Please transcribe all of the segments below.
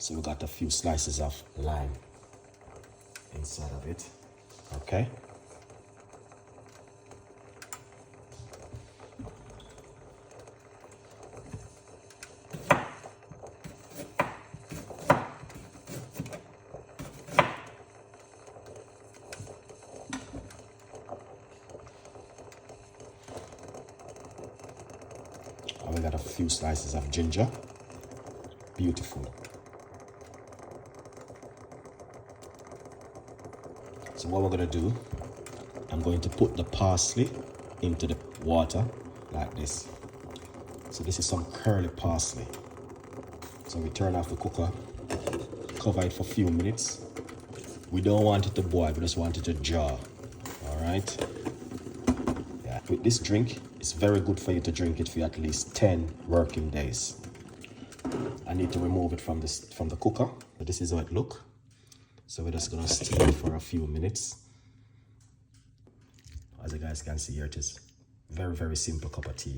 So we got a few slices of lime inside of it. Okay. And we got a few slices of ginger. Beautiful. So what we're gonna do, I'm going to put the parsley into the water like this. So this is some curly parsley. So we turn off the cooker, cover it for a few minutes. We don't want it to boil, we just want it to jar. All right. Yeah. With this drink, it's very good for you to drink it for at least 10 working days. I need to remove it from the cooker. But this is how it looks. So we're just gonna steam it for a few minutes. As you guys can see here, it is very, very simple cup of tea.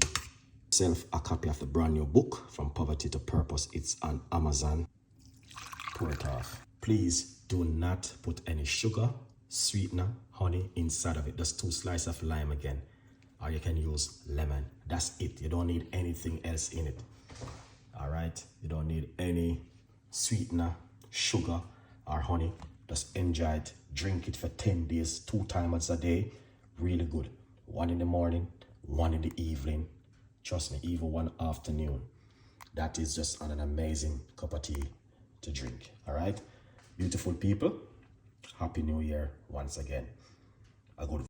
Self a copy of the brand new book, From Poverty to Purpose. It's on Amazon. Pour it off. Please do not put any sugar, sweetener, honey inside of it. Just 2 slices of lime again. Or you can use lemon. That's it. You don't need anything else in it. All right? You don't need any sweetener, sugar, or honey. Just enjoy it. Drink it for 10 days, 2 times a day. Really good. 1 in the morning, 1 in the evening. Trust me, even 1 afternoon. That is just an amazing cup of tea to drink. All right? Beautiful people, Happy New Year once again. A good